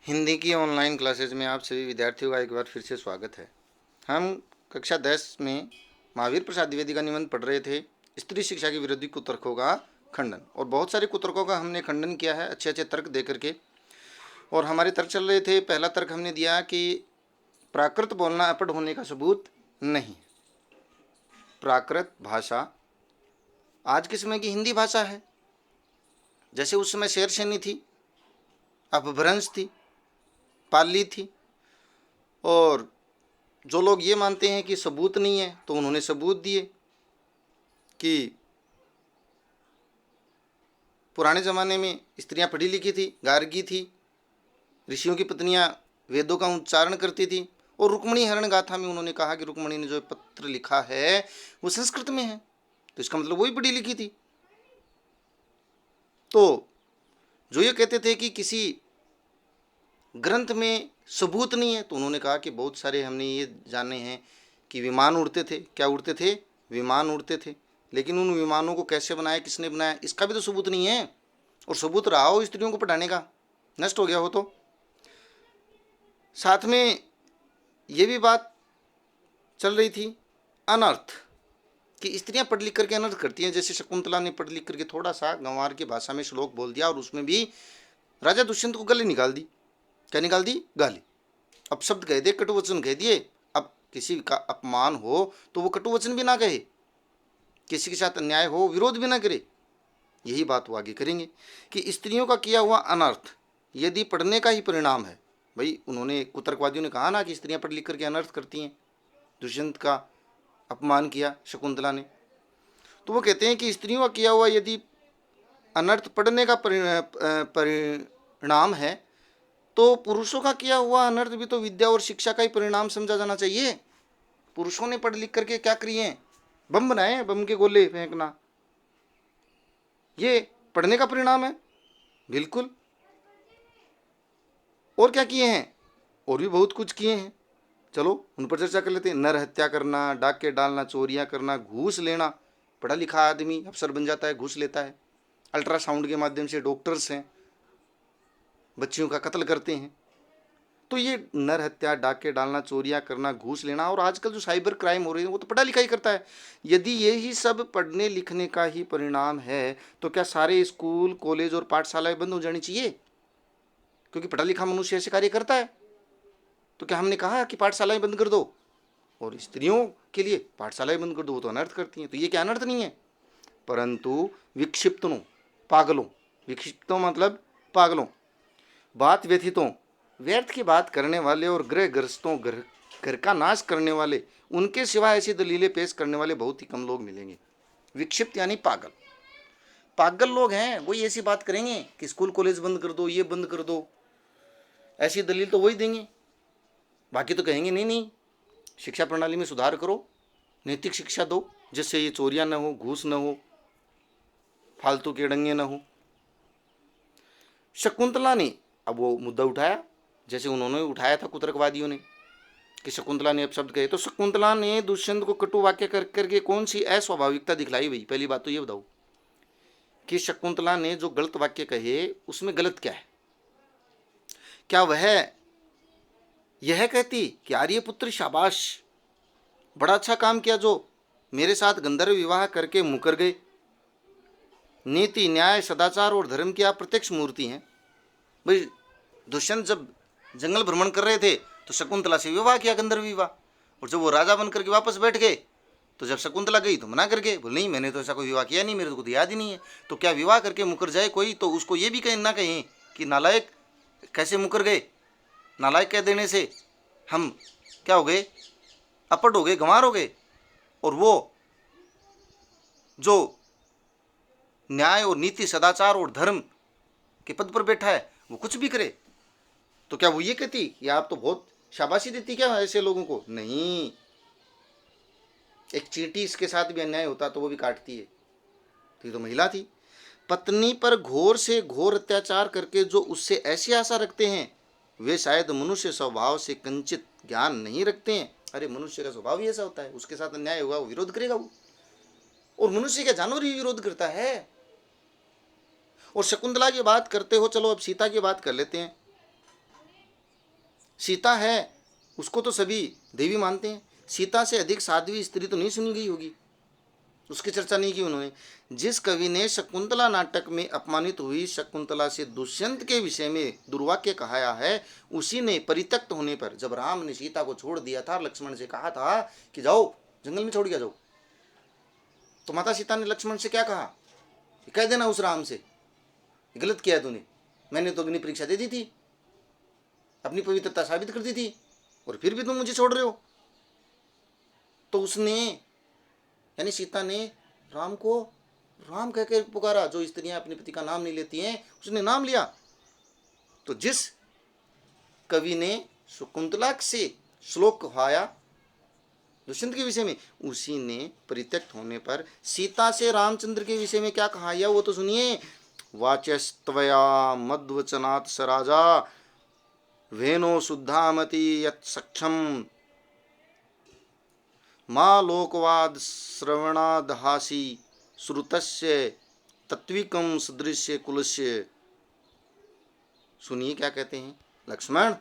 हिंदी की online classes में आप सभी विद्यार्थियों का एक बार फिर से स्वागत है। हम कक्षा 10 में महावीर प्रसाद द्विवेदी का निबंध पढ़ रहे थे, स्त्री शिक्षा के विरोधी कुतर्कों का खंडन। और बहुत सारे कुतर्कों का हमने खंडन किया है अच्छे अच्छे तर्क दे करके। और हमारे तर्क चल रहे थे। पहला तर्क हमने दिया कि प्राकृत बोलना अपढ़ होने का सबूत नहीं। प्राकृत भाषा आज के समय की हिंदी भाषा है। जैसे उस समय शेरशानी थी, अपभ्रंश थी, पाली थी। और जो लोग ये मानते हैं कि सबूत नहीं है, तो उन्होंने सबूत दिए कि पुराने ज़माने में स्त्रियां पढ़ी लिखी थी, गार्गी थी, ऋषियों की पत्नियां वेदों का उच्चारण करती थी। और रुक्मणी हरण गाथा में उन्होंने कहा कि रुक्मणी ने जो पत्र लिखा है वो संस्कृत में है, तो इसका मतलब वही पढ़ी लिखी थी। तो जो ये कहते थे कि किसी ग्रंथ में सबूत नहीं है, तो उन्होंने कहा कि बहुत सारे हमने ये जाने हैं कि विमान उड़ते थे। क्या उड़ते थे? विमान उड़ते थे। लेकिन उन विमानों को कैसे बनाया, किसने बनाया, इसका भी तो सबूत नहीं है। और सबूत रहा हो स्त्रियों को पढ़ाने का, नष्ट हो गया हो तो। साथ में ये भी बात चल रही थी अनर्थ, कि स्त्रियां पढ़ लिख करके अनर्थ करती हैं। जैसे शकुंतला ने पढ़ लिख करके थोड़ा सा गंवार की भाषा में श्लोक बोल दिया और उसमें भी राजा दुष्यंत को गले निकाल दी। क्या निकाल दी? गाली। अपशब्द कह दिए, कटुवचन कह दिए। अब किसी का अपमान हो तो वो कटुवचन भी ना कहे, किसी के साथ अन्याय हो विरोध भी ना करे। यही बात वो आगे करेंगे कि स्त्रियों का किया हुआ अनर्थ यदि पढ़ने का ही परिणाम है। भाई उन्होंने, कुतर्कवादियों ने कहा ना कि स्त्रियां पढ़ लिख करके अनर्थ करती हैं, दुष्यंत का अपमान किया शकुंतला ने। तो वो कहते हैं कि स्त्रियों का किया हुआ यदि अनर्थ पढ़ने का परिणाम है, तो पुरुषों का किया हुआ अनर्थ भी तो विद्या और शिक्षा का ही परिणाम समझा जाना चाहिए। पुरुषों ने पढ़ लिख करके क्या किए? बम बनाए, बम के गोले फेंकना, ये पढ़ने का परिणाम है बिल्कुल। और क्या किए हैं? और भी बहुत कुछ किए हैं, चलो उन पर चर्चा कर लेते हैं। नर हत्या करना, डाके डालना, चोरियां करना, घूस लेना। पढ़ा लिखा आदमी अफसर बन जाता है, घूस लेता है। अल्ट्रासाउंड के माध्यम से डॉक्टर्स हैं, बच्चियों का कत्ल करते हैं। तो ये नर हत्या, डाके डालना, चोरियां करना, घूस लेना, और आजकल जो साइबर क्राइम हो रही है वो तो पढ़ा लिखा ही करता है। यदि यही सब पढ़ने लिखने का ही परिणाम है, तो क्या सारे स्कूल, कॉलेज और पाठशालाएं बंद हो जानी चाहिए? क्योंकि पढ़ा लिखा मनुष्य ऐसे कार्य करता है। तो क्या हमने कहा कि पाठशालाएं बंद कर दो और स्त्रियों के लिए पाठशालाएं बंद कर दो? वो तो अनर्थ करती हैं। तो ये क्या अनर्थ नहीं है? परंतु विक्षिप्तों, पागलों, विक्षिप्तों मतलब पागलों, बात व्यथितों, व्यर्थ की बात करने वाले और गृह ग्रस्तों, घर का नाश करने वाले, उनके सिवा ऐसी दलीलें पेश करने वाले बहुत ही कम लोग मिलेंगे। विक्षिप्त यानी पागल। पागल लोग हैं वही ऐसी बात करेंगे कि स्कूल कॉलेज बंद कर दो, ये बंद कर दो। ऐसी दलील तो वही देंगे। बाकी तो कहेंगे नहीं नहीं, शिक्षा प्रणाली में सुधार करो, नैतिक शिक्षा दो, जिससे ये चोरियां ना हो, घूस ना हो, फालतू के डंगे ना हो। शकुंतला ने अब वो मुद्दा उठाया, जैसे उन्होंने उठाया था कुतर्कवादियों ने कि शकुंतला ने अपशब्द कहे। तो शकुंतला ने दुष्यंत को कटु वाक्य कर करके कौन सी अस्वाभाविकता दिखलाई? भाई पहली बात तो ये बताओ कि शकुंतला ने जो गलत वाक्य कहे उसमें गलत क्या है? क्या वह यह कहती कि आर्यपुत्र शाबाश, बड़ा अच्छा काम किया जो मेरे साथ गंधर्व विवाह करके मुकर गए। नीति, न्याय, सदाचार और धर्म की आप प्रत्यक्ष मूर्ति हैं। भाई दुष्यंत जब जंगल भ्रमण कर रहे थे तो शकुंतला से विवाह किया, गंधर्व विवाह। और जब वो राजा बन करके वापस बैठ गए तो जब शकुंतला गई तो मना कर गए, बोले नहीं मैंने तो ऐसा कोई विवाह किया नहीं, मेरे को तो याद ही नहीं है। तो क्या विवाह करके मुकर जाए कोई तो उसको ये भी कहें ना कहें कि नालायक, कैसे मुकर गए? नालायक कह देने से हम क्या हो गए? अपट हो गए, गंवार हो गए। और वो जो न्याय और नीति, सदाचार और धर्म के पद पर बैठा है वो कुछ भी करे, तो क्या वो ये कहती या आप तो बहुत शाबाशी देती क्या ऐसे लोगों को? नहीं, एक चींटी इसके साथ भी अन्याय होता तो वो भी काटती है। तो ये तो महिला थी। पत्नी पर घोर से घोर अत्याचार करके जो उससे ऐसी आशा रखते हैं वे शायद मनुष्य स्वभाव से कंचित ज्ञान नहीं रखते हैं। अरे मनुष्य का स्वभाव ही ऐसा होता है, उसके साथ अन्याय होगा वो विरोध करेगा वो। और मनुष्य क्या, जानवर ही विरोध करता है। और शकुंतला की बात करते हो, चलो अब सीता की बात कर लेते हैं। सीता है, उसको तो सभी देवी मानते हैं, सीता से अधिक साध्वी स्त्री तो नहीं सुनी गई होगी, उसकी चर्चा नहीं की उन्होंने। जिस कवि ने शकुंतला नाटक में अपमानित हुई शकुंतला से दुष्यंत के विषय में दुर्वाक्य कहाया है, उसी ने परित्यक्त होने पर, जब राम ने सीता को छोड़ दिया था, लक्ष्मण से कहा था कि जाओ जंगल में छोड़ के जाओ, तो माता सीता ने लक्ष्मण से क्या कहा, कह देना उस राम से, गलत किया तूने, मैंने तो अग्नि परीक्षा दे दी थी, अपनी पवित्रता साबित कर दी थी, और फिर भी तुम मुझे छोड़ रहे हो। तो उसने, यानी सीता ने राम को राम कहकर पुकारा। जो स्त्रियां अपने पति का नाम नहीं लेती हैं, उसने नाम लिया। तो जिस कवि ने शकुंतला से श्लोक कहाया दुष्यंत के विषय में, उसी ने परित्यक्त होने पर सीता से रामचंद्र के विषय में क्या कहा, या वो तो सुनिए। वाचस्त्वया मद्वचनात् स राजा वेनो शुद्धामति यत् सक्षम माँ लोकवाद श्रवणादहासी श्रुतस्य तत्विकम सदृश्य कुलस्य। सुनिए क्या कहते हैं लक्ष्मण,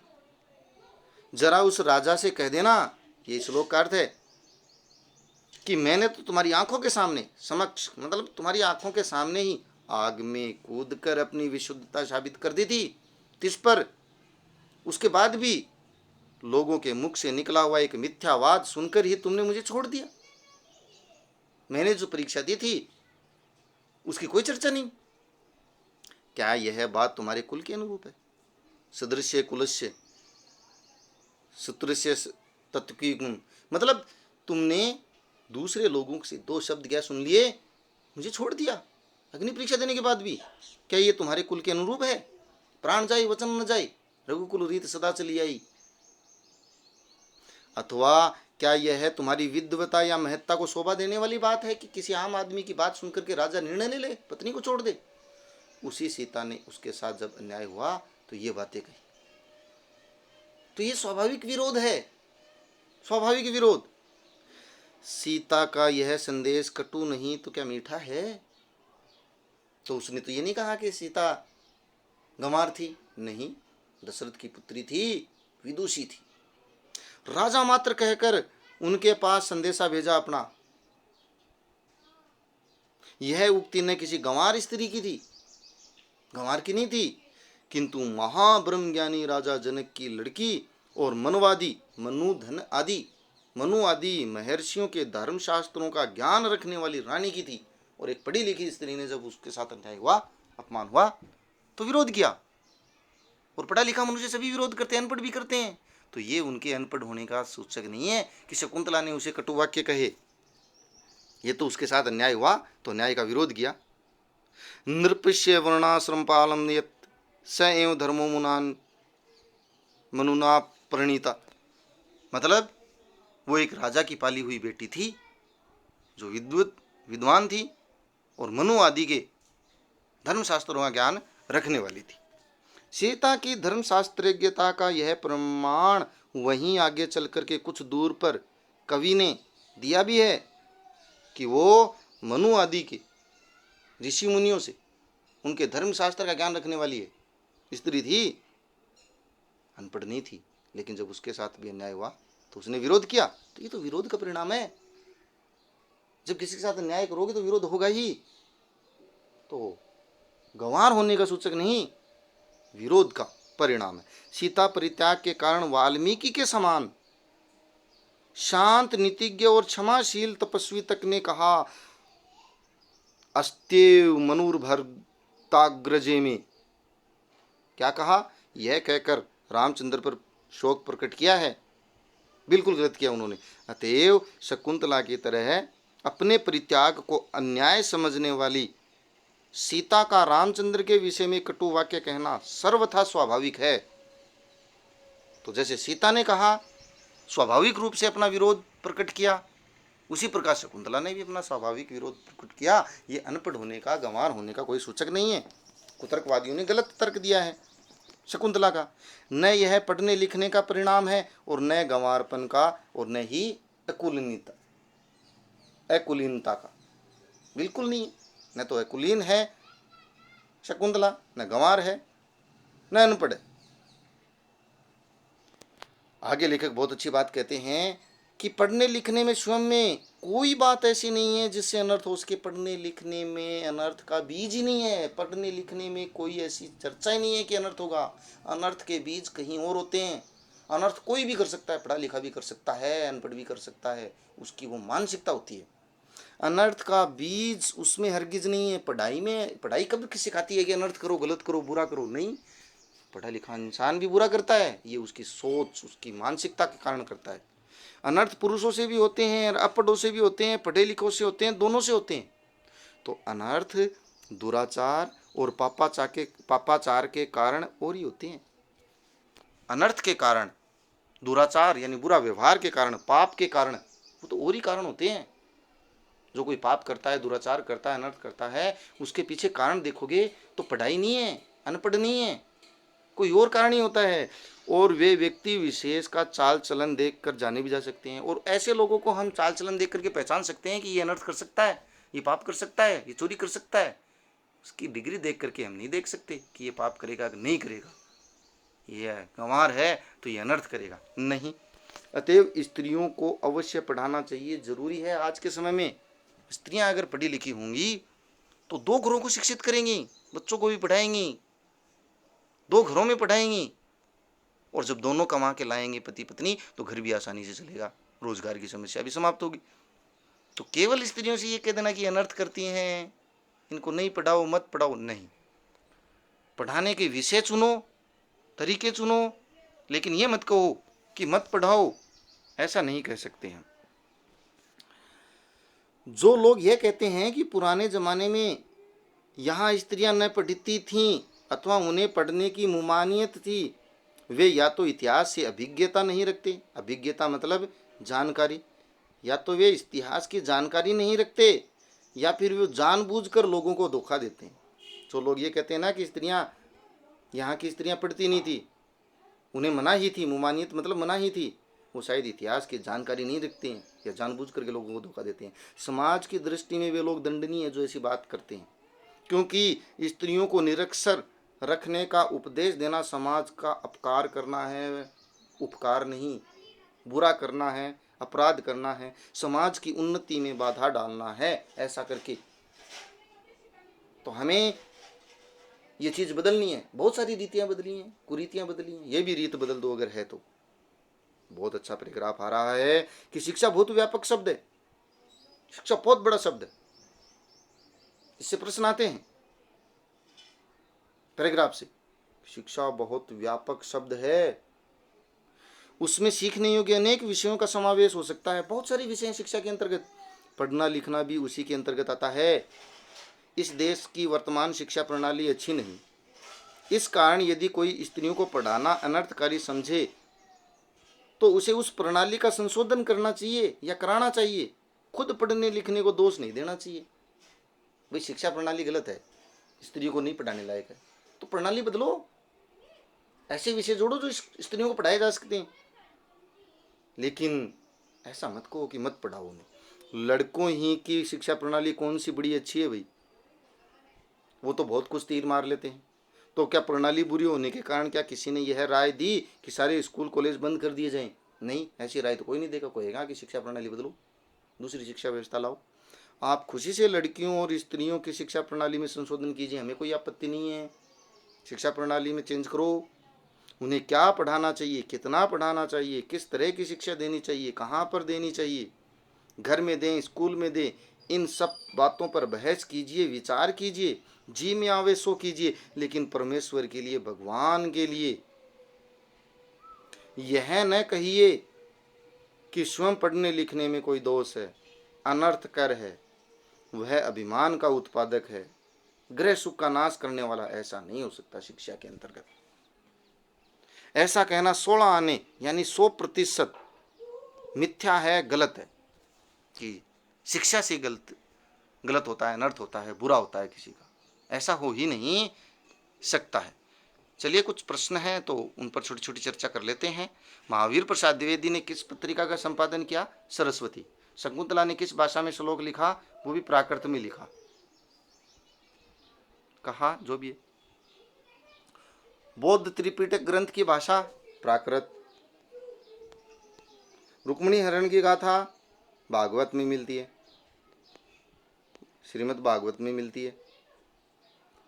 जरा उस राजा से कह देना, ये श्लोक का अर्थ है कि मैंने तो तुम्हारी आंखों के सामने, समक्ष मतलब तुम्हारी आंखों के सामने ही आग में कूदकर अपनी विशुद्धता साबित कर दी थी, तिस पर उसके बाद भी लोगों के मुख से निकला हुआ एक मिथ्यावाद सुनकर ही तुमने मुझे छोड़ दिया। मैंने जो परीक्षा दी थी उसकी कोई चर्चा नहीं। क्या यह बात तुम्हारे कुल के अनुरूप है? सदृश्य कुलस्य सुतृश्य तत्की गुण, मतलब तुमने दूसरे लोगों से दो शब्द क्या सुन लिए, मुझे छोड़ दिया अग्नि परीक्षा देने के बाद भी। क्या ये तुम्हारे कुल के अनुरूप है? प्राण जाए वचन न जाए, रघुकुल रीत सदा चली आई। अथवा क्या यह तुम्हारी विद्वता या महत्ता को शोभा देने वाली बात है कि किसी आम आदमी की बात सुनकर के राजा निर्णय ले ले, पत्नी को छोड़ दे? उसी सीता ने उसके साथ जब अन्याय हुआ तो ये बातें कही। तो ये स्वाभाविक विरोध है, स्वाभाविक विरोध। सीता का यह संदेश कटु नहीं तो क्या मीठा है? तो उसने तो ये नहीं कहा कि सीता गंवार थी, नहीं, दशरथ की पुत्री थी, विदुषी थी। राजा मात्र कहकर उनके पास संदेशा भेजा अपना। यह उक्ति न किसी गंवार स्त्री की थी, गंवार की नहीं थी, किंतु महाब्रह्म ज्ञानी राजा जनक की लड़की और मनवादी मनु आदि महर्षियों के धर्म शास्त्रों का ज्ञान रखने वाली रानी की थी। और एक पढ़ी लिखी स्त्री ने जब उसके साथ अन्याय हुआ, अपमान हुआ, तो विरोध किया। और पढ़ा लिखा मनुष्य सभी विरोध करते हैं, अनपढ़ भी करते हैं। तो ये उनके अनपढ़ होने का सूचक नहीं है कि शकुंतला ने उसे कटु वाक्य कहे। ये तो उसके साथ अन्याय हुआ तो न्याय का विरोध किया। नृपस्य वर्णाश्रम पालम यत् स एव धर्मो मनुना प्रणीता, मतलब वो एक राजा की पाली हुई बेटी थी जो विद्वान थी और मनु आदि के धर्मशास्त्रों का ज्ञान रखने वाली थी। सीता की धर्मशास्त्रज्ञता का यह प्रमाण वहीं आगे चल करके कुछ दूर पर कवि ने दिया भी है कि वो मनु आदि के ऋषि मुनियों से उनके धर्मशास्त्र का ज्ञान रखने वाली है, स्त्री थी, अनपढ़ नहीं थी। लेकिन जब उसके साथ भी अन्याय हुआ तो उसने विरोध किया। तो ये तो विरोध का परिणाम है। जब किसी के साथ अन्याय करोगे तो विरोध होगा ही। तो गंवार होने का सूचक नहीं, विरोध का परिणाम है। सीता परित्याग के कारण वाल्मीकि के समान शांत, नीतिज्ञ और क्षमाशील तपस्वी तक ने कहा अस्त्येव मनुर्भरताग्रजे में। क्या कहा? यह कहकर रामचंद्र पर शोक प्रकट किया है, बिल्कुल गलत किया उन्होंने। अतएव शकुंतला की तरह अपने परित्याग को अन्याय समझने वाली सीता का रामचंद्र के विषय में कटु वाक्य कहना सर्वथा स्वाभाविक है। तो जैसे सीता ने कहा, स्वाभाविक रूप से अपना विरोध प्रकट किया, उसी प्रकार शकुंतला ने भी अपना स्वाभाविक विरोध प्रकट किया। ये अनपढ़ होने का, गंवार होने का कोई सूचक नहीं है। कुतर्कवादियों ने गलत तर्क दिया है शकुंतला का। न यह पढ़ने लिखने का परिणाम है और न गंवारपन का और न ही अकुलीनता का, बिल्कुल नहीं। न तो अकुलीन है शकुंतला, न गंवार है, न अनपढ़ है। आगे लेखक बहुत अच्छी बात कहते हैं कि पढ़ने लिखने में स्वयं में कोई बात ऐसी नहीं है जिससे अनर्थ हो सके। पढ़ने लिखने में अनर्थ का बीज ही नहीं है। पढ़ने लिखने में कोई ऐसी चर्चा ही नहीं है कि अनर्थ होगा। अनर्थ के बीज कहीं और होते हैं। अनर्थ कोई भी कर सकता है, पढ़ा लिखा भी कर सकता है, अनपढ़ भी कर सकता है, उसकी वो मानसिकता होती है। अनर्थ का बीज उसमें हरगिज नहीं है। पढ़ाई में, पढ़ाई कब सिखाती है कि अनर्थ करो, गलत करो, बुरा करो? नहीं, पढ़ा लिखा इंसान भी बुरा करता है, ये उसकी सोच, उसकी मानसिकता के कारण करता है। अनर्थ पुरुषों से भी होते हैं और अपढ़ों से भी होते हैं, पढ़े लिखों से होते हैं, दोनों से होते हैं। तो अनर्थ दुराचार और पापाचार के कारण और ही होते हैं। अनर्थ के कारण, दुराचार यानी बुरा व्यवहार के कारण, पाप के कारण, वो तो और ही कारण होते हैं। जो कोई पाप करता है, दुराचार करता है, अनर्थ करता है, उसके पीछे कारण देखोगे तो पढ़ाई नहीं है, अनपढ़ नहीं है, कोई और कारण ही होता है। और वे व्यक्ति विशेष का चाल चलन देख कर जाने भी जा सकते हैं। और ऐसे लोगों को हम चाल चलन देख करके पहचान सकते हैं कि ये अनर्थ कर सकता है, ये पाप कर सकता है, ये चोरी कर सकता है। उसकी डिग्री देख करके हम नहीं देख सकते कि ये पाप करेगा कि नहीं करेगा, ये गंवार है तो ये अनर्थ करेगा, नहीं। अतएव स्त्रियों को अवश्य पढ़ाना चाहिए, जरूरी है। आज के समय में स्त्रियां अगर पढ़ी लिखी होंगी तो 2 घरों को शिक्षित करेंगी, बच्चों को भी पढ़ाएंगी, 2 घरों में पढ़ाएंगी। और जब दोनों कमा के लाएंगे पति पत्नी, तो घर भी आसानी से चलेगा, रोजगार की समस्या भी समाप्त होगी। तो केवल स्त्रियों से ये कह देना कि अनर्थ करती हैं, इनको नहीं पढ़ाओ, मत पढ़ाओ, नहीं। पढ़ाने के विषय चुनो, तरीके चुनो, लेकिन ये मत कहो कि मत पढ़ाओ, ऐसा नहीं कह सकते हैं। जो लोग ये कहते हैं कि पुराने जमाने में यहाँ स्त्रियां न पढ़ती थीं अथवा उन्हें पढ़ने की मुमानियत थी, वे या तो इतिहास से अभिज्ञता नहीं रखते, अभिज्ञता मतलब जानकारी, या तो वे इतिहास की जानकारी नहीं रखते, या फिर वे जानबूझकर लोगों को धोखा देते हैं। जो लोग ये कहते हैं ना कि स्त्रियां, यहाँ की स्त्रियां पढ़ती नहीं थी, उन्हें मना ही थी, मुमानियत मतलब मना ही थी, वो शायद इतिहास की जानकारी नहीं रखते हैं या जानबूझ करके लोगों को धोखा देते हैं। समाज की दृष्टि में वे लोग दंडनीय है जो ऐसी बात करते हैं, क्योंकि स्त्रियों को निरक्षर रखने का उपदेश देना समाज का अपकार करना है, उपकार नहीं, बुरा करना है, अपराध करना है, समाज की उन्नति में बाधा डालना है। ऐसा करके तो हमें ये चीज़ बदलनी है। बहुत सारी रीतियाँ बदली हैं, कुरीतियाँ बदली हैं, ये भी रीत बदल दो अगर है तो। बहुत अच्छा पैराग्राफ आ रहा है कि शिक्षा बहुत व्यापक शब्द है, शिक्षा बहुत बड़ा शब्द है। इससे प्रश्न आते हैं पैराग्राफ से, शिक्षा बहुत व्यापक शब्द है, उसमें सीखने योग्य अनेक विषयों का समावेश हो सकता है। बहुत सारी विषय हैं शिक्षा के अंतर्गत, पढ़ना लिखना भी उसी के अंतर्गत आता है। इस देश की वर्तमान शिक्षा प्रणाली अच्छी नहीं, इस कारण यदि कोई स्त्रियों को पढ़ाना अनर्थकारी समझे तो उसे उस प्रणाली का संशोधन करना चाहिए या कराना चाहिए। खुद पढ़ने लिखने को दोष नहीं देना चाहिए। भाई शिक्षा प्रणाली गलत है, स्त्रियों को नहीं पढ़ाने लायक है, तो प्रणाली बदलो, ऐसे विषय जोड़ो जो स्त्रियों को पढ़ाए जा सकते हैं। लेकिन ऐसा मत कहो कि मत पढ़ाओ उन्हें। लड़कों ही की शिक्षा प्रणाली कौन सी बड़ी अच्छी है भाई, वो तो बहुत कुछ तीर मार लेते हैं। तो क्या प्रणाली बुरी होने के कारण क्या किसी ने यह राय दी कि सारे स्कूल कॉलेज बंद कर दिए जाएं? नहीं, ऐसी राय तो कोई नहीं देगा। कहेगा कि शिक्षा प्रणाली बदलो, दूसरी शिक्षा व्यवस्था लाओ। आप खुशी से लड़कियों और स्त्रियों की शिक्षा प्रणाली में संशोधन कीजिए, हमें कोई आपत्ति नहीं है। शिक्षा प्रणाली में चेंज करो, उन्हें क्या पढ़ाना चाहिए, कितना पढ़ाना चाहिए, किस तरह की शिक्षा देनी चाहिए, कहाँ पर देनी चाहिए, घर में दें, स्कूल में दें, इन सब बातों पर बहस कीजिए, विचार कीजिए, जी में आवे सो कीजिए, लेकिन परमेश्वर के लिए, भगवान के लिए यह न कहिए कि स्वयं पढ़ने लिखने में कोई दोष है, अनर्थकर है, वह अभिमान का उत्पादक है, गृह सुख का नाश करने वाला। ऐसा नहीं हो सकता शिक्षा के अंतर्गत। ऐसा कहना 16 आने यानी 100% मिथ्या है, गलत है कि शिक्षा से गलत होता है, अनर्थ होता है, बुरा होता है किसी का, ऐसा हो ही नहीं सकता है। चलिए कुछ प्रश्न हैं तो उन पर छोटी छोटी चर्चा कर लेते हैं। महावीर प्रसाद द्विवेदी ने किस पत्रिका का संपादन किया? सरस्वती। शकुंतला ने किस भाषा में श्लोक लिखा? वो भी प्राकृत में लिखा, कहा जो भी है। बौद्ध त्रिपिटक ग्रंथ की भाषा प्राकृत। रुक्मिणी हरण की गाथा भागवत में मिलती है, श्रीमद् भागवत में मिलती है।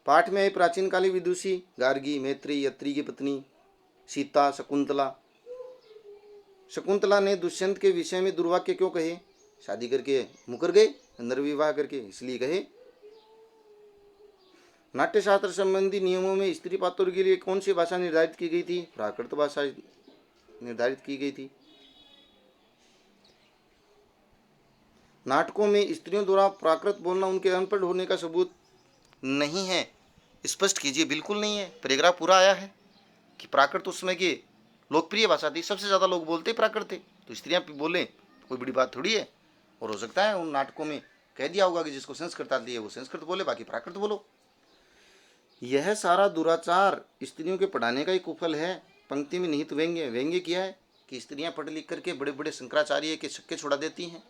पाठ में है प्राचीन काली विदुषी गार्गी मैत्री यत्री की पत्नी सीता शकुंतला। शकुंतला ने दुष्यंत के विषय में दुर्वाक्य क्यों कहे? शादी करके मुकर गए, नरविवाह करके, इसलिए कहे। नाट्यशास्त्र संबंधी नियमों में स्त्री पात्रों के लिए कौन सी भाषा निर्धारित की गई थी? प्राकृत भाषा निर्धारित की गई थी। नाटकों में स्त्रियों द्वारा प्राकृत बोलना उनके अनपढ़ होने का सबूत नहीं है। स्पष्ट कीजिए। बिल्कुल नहीं है। पैराग्राफ पूरा आया है कि प्राकृत उस समय की लोकप्रिय भाषा थी, सबसे ज़्यादा लोग बोलते प्राकृत थे, तो स्त्रियां बोलें तो कोई बड़ी बात थोड़ी है। और हो सकता है उन नाटकों में कह दिया होगा कि जिसको संस्कृत आती है वो संस्कृत बोले, बाकी प्राकृत बोलो। यह सारा दुराचार स्त्रियों के पढ़ाने का ही कुफल है। पंक्ति में निहित व्यंग्य। व्यंग्य किया है कि स्त्रियां पढ़ लिख करके बड़े बड़े शंकराचार्य के छक्के छुड़ा देती हैं,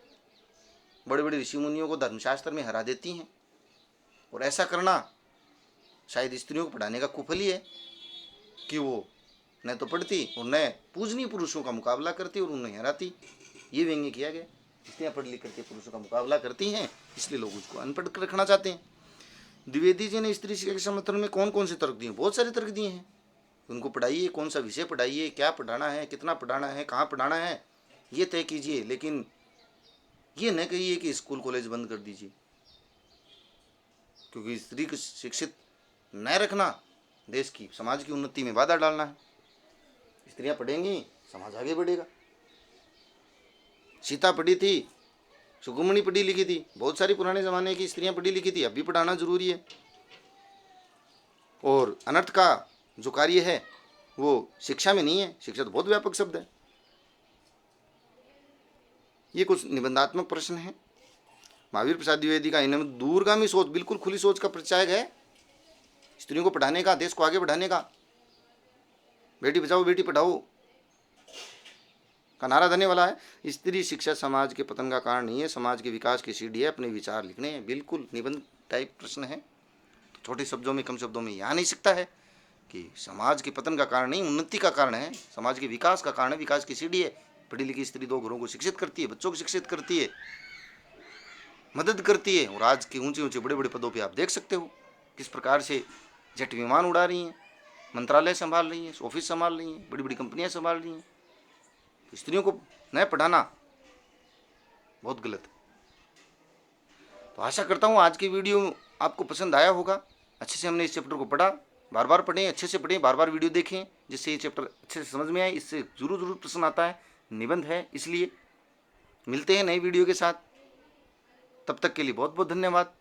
बड़े बड़े ऋषि मुनियों को धर्मशास्त्र में हरा देती हैं। और ऐसा करना शायद स्त्रियों को पढ़ाने का कुफल ही है कि वो न तो पढ़ती और न पूजनीय पुरुषों का मुकाबला करती और उन्हें हराती। ये व्यंग्य किया गया। स्त्रियां पढ़ लिख करके पुरुषों का मुकाबला करती हैं, इसलिए लोग उसको अनपढ़ रखना चाहते हैं। द्विवेदी जी ने स्त्री शिक्षा के समर्थन में कौन कौन से तर्क दिए? बहुत सारे तर्क दिए हैं। उनको पढ़ाइए, कौन सा विषय पढ़ाइए, क्या पढ़ाना है, कितना पढ़ाना है, कहाँ पढ़ाना है, ये तय कीजिए। लेकिन ये न कहिए कि स्कूल कॉलेज बंद कर दीजिए, क्योंकि स्त्री को शिक्षित न रखना देश की समाज की उन्नति में बाधा डालना है। स्त्रियां पढ़ेंगी, समाज आगे बढ़ेगा। सीता पढ़ी थी, सुगुमणी पढ़ी लिखी थी, बहुत सारी पुराने ज़माने की स्त्रियां पढ़ी लिखी थी, अब भी पढ़ाना जरूरी है। और अनर्थ का जो कार्य है वो शिक्षा में नहीं है। शिक्षा तो बहुत व्यापक शब्द है। ये कुछ निबंधात्मक प्रश्न है। महावीर प्रसाद द्विवेदी का इनमें दूरगामी सोच, बिल्कुल खुली सोच का परिचायक है। स्त्रियों को पढ़ाने का, देश को आगे बढ़ाने का, बेटी बचाओ बेटी पढ़ाओ का नारा देने वाला है। स्त्री शिक्षा समाज के पतन का कारण नहीं है, समाज के विकास की सीढ़ी है। अपने विचार लिखने हैं। बिल्कुल निबंध टाइप प्रश्न है, तो छोटे शब्दों में, कम शब्दों में यहाँ नहीं सकता है कि समाज के पतन का कारण नहीं, उन्नति का कारण है, समाज के विकास का कारण है, विकास की सीढ़ी है। पढ़ी लिखी स्त्री 2 घरों को शिक्षित करती है, बच्चों को शिक्षित करती है, मदद करती है। और आज के ऊंचे ऊंचे बड़े बड़े पदों पर आप देख सकते हो किस प्रकार से जेट विमान उड़ा रही हैं, मंत्रालय संभाल रही हैं, ऑफिस संभाल रही हैं, बड़ी बड़ी कंपनियां संभाल रही हैं। स्त्रियों को न पढ़ाना बहुत गलत है। तो आशा करता हूँ आज की वीडियो आपको पसंद आया होगा। अच्छे से हमने इस चैप्टर को पढ़ा, बार बार पढ़ें, अच्छे से पढ़ें, बार बार वीडियो देखें, जिससे ये चैप्टर अच्छे से समझ में आए। इससे जरूर प्रश्न आता है, निबंध है, इसलिए मिलते हैं नई वीडियो के साथ। तब तक के लिए बहुत बहुत धन्यवाद।